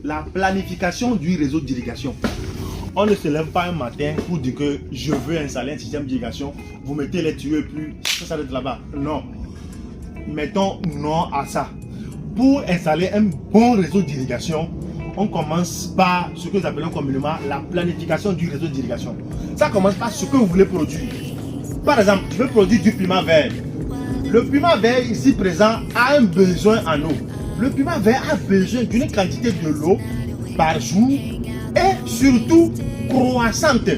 la planification du réseau d'irrigation. On ne se lève pas un matin pour dire que je veux installer un système d'irrigation. Vous mettez les tuyaux et puis ça va être là-bas. Non. Mettons non à ça. Pour installer un bon réseau d'irrigation, on commence par ce que nous appelons communément la planification du réseau d'irrigation. Ça commence par ce que vous voulez produire. Par exemple, je veux produire du piment vert. Le piment vert ici présent a un besoin en eau. Le piment vert a besoin d'une quantité de l'eau par jour et surtout croissante.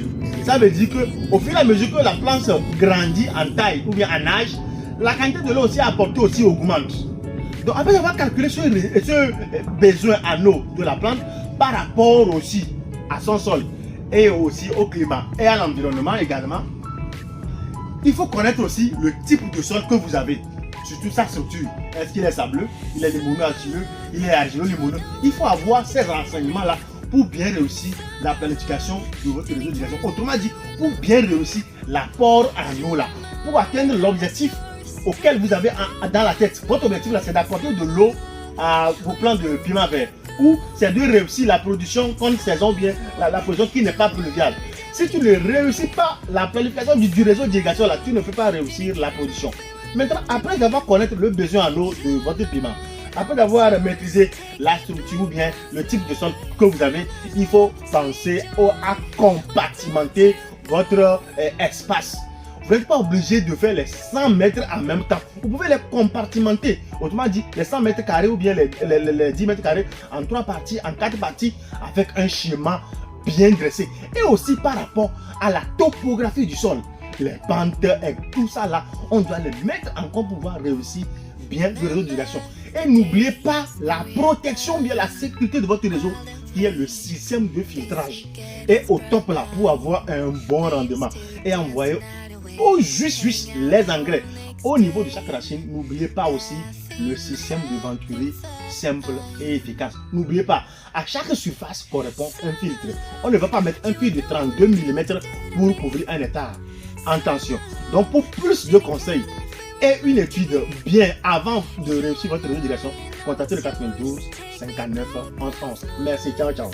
Ça veut dire qu'au fur et à mesure que la plante grandit en taille ou bien en âge, la quantité de l'eau aussi apportée aussi augmente. Donc après avoir calculé ce besoin en eau de la plante par rapport aussi à son sol et aussi au climat et à l'environnement également, il faut connaître aussi le type de sol que vous avez, surtout sa structure. Est-ce qu'il est sableux, il est limoneux-argileux, il est argileux-limoneux. Il faut avoir ces renseignements-là pour bien réussir la planification de votre réseau d'irrigation. Autrement dit, pour bien réussir l'apport en eau là, pour atteindre l'objectif auquel vous avez dans la tête. Votre objectif là, c'est d'apporter de l'eau à vos plants de piment vert, ou c'est de réussir la production contre saison, bien la production qui n'est pas pluviale. Si tu ne réussis pas la planification du réseau d'irrigation là, tu ne peux pas réussir la production. Maintenant, après avoir connaître le besoin en eau de votre piment, après d'avoir maîtrisé la structure ou bien le type de sol que vous avez, il faut penser à compartimenter votre espace. Vous n'êtes pas obligé de faire les 100 mètres en même temps. Vous pouvez les compartimenter. Autrement dit, les 100 mètres carrés ou bien les 10 mètres carrés en 3 parties, en 4 parties, avec un schéma bien dressé. Et aussi par rapport à la topographie du sol. Les pentes et tout ça là, on doit les mettre en compte pour pouvoir réussir bien le réseau d'irrigation. Et n'oubliez pas la protection, bien la sécurité de votre réseau, qui est le système de filtrage. Et au top là, pour avoir un bon rendement. Et envoyer au juste les engrais. Au niveau de chaque racine, n'oubliez pas aussi le système de venturi simple et efficace. N'oubliez pas, à chaque surface correspond un filtre. On ne va pas mettre un filtre de 32 mm pour couvrir un hectare. Attention. Donc pour plus de conseils et une étude bien avant de réussir votre réseau d'irrigation, contactez le 92 59 11 11. Merci, ciao ciao.